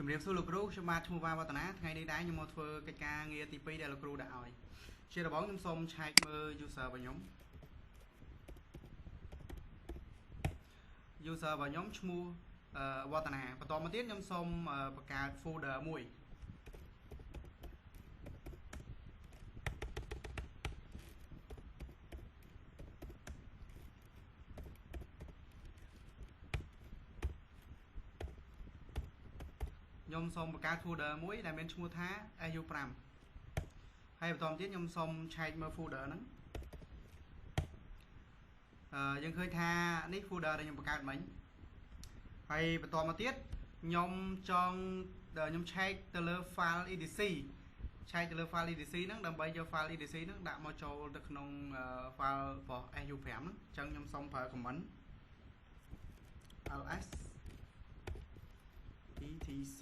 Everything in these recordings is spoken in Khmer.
ជំរាបសួរលោកគ្រូខ្ញុំបាទឈ្មោះវ៉ាវឌ្ឍនាថ្ងៃនេះដែរខ្ញុំមកធ្វើកិច្ចការងារទី2ដែលលោកគ្រូដាក់ឲ្យជាដំបូងខ្ញុំសូមឆែកមើល user របស់ខ្ញុំ user របស់ខ្ញុំឈ្មោះវឌ្ឍនាបន្តមកទៀតខ្ញុំសូមបង្កើត folder មួយខ្ញុំសូមបង្កើត folder មួយដែលមានឈ្មោះថា SU5 ហើយបន្តមកទៀតខ្ញុំសូមឆែកមើល folder ហ្នឹងយើងឃើញថានេះ folder ដែលខ្ញុំបង្កើតមិញហើយបន្តមកទៀតខ្ញុំចង់ខ្ញុំឆែកទៅលើ file etc ឆែកទៅលើ file etc ហ្នឹងដើម្បីយក file etc ហ្នឹងដាក់មកចូលទៅក្នុង file របស់ SU5 ហ្នឹងអញ្ចឹងខ្ញុំសូមប្រើ comment ls etc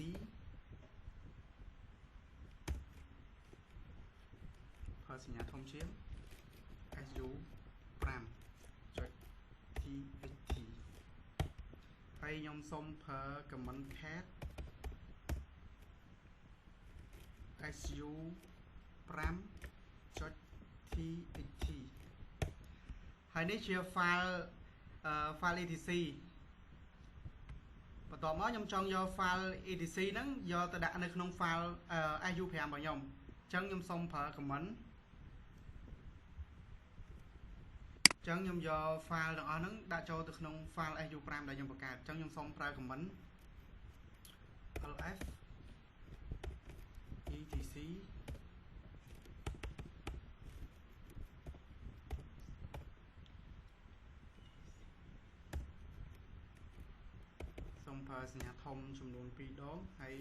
ប្រើសញ្ញាធំជាង SU5 ចុច txt ហើយខ្ញុំសូមប្រើ comment cat SU5 ចុច txt ហើយនេះជា file etc បន្ទាប់មកខ្ញុំចង់យក file etc ហ្នឹងយកទៅដាក់នៅក្នុង file SU5 របស់ខ្ញុំអញ្ចឹងខ្ញុំសូមប្រើ comment អញ្ចឹងខ្ញុំយក file ទាំងអស់ហ្នឹងដាក់ចូលទៅក្នុង file SU5 ដែលខ្ញុំបង្កើតអញ្ចឹងខ្ញុំសូមប្រើ comment ls etc សូមប្រើសញ្ញាធំចំនួន2ដងហើយ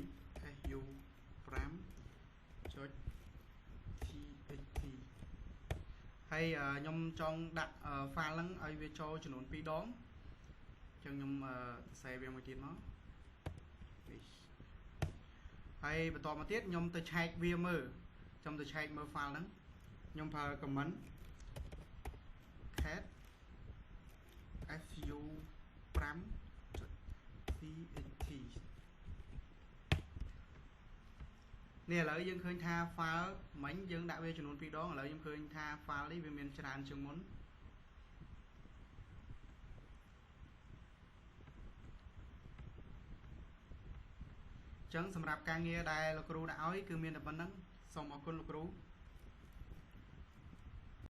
SU5 ចុច txt ហើយខ្ញុំចង់ដាក់ file ហ្នឹងឲ្យវាចូលចំនួន2ដងអញ្ចឹងខ្ញុំសរសេរវាមួយទៀតមកនេះហើយបន្តមកទៀតខ្ញុំទៅឆែកវាមើលខ្ញុំទៅឆែកមើល file ហ្នឹងខ្ញុំប្រើ comment cat su5 txt នេះឥឡូវយើងឃើញថា file មិញយើងដាក់វាចំនួន2ដងឥឡូវខ្ញុំឃើញថា file នេះវាមានច្រើនជាងមុនអញ្ចឹងសម្រាប់ការងារដែលលោកគ្រូដាក់ឲ្យគឺមានតែប៉ុណ្្នឹងសូមអរគុណលោកគ្រូ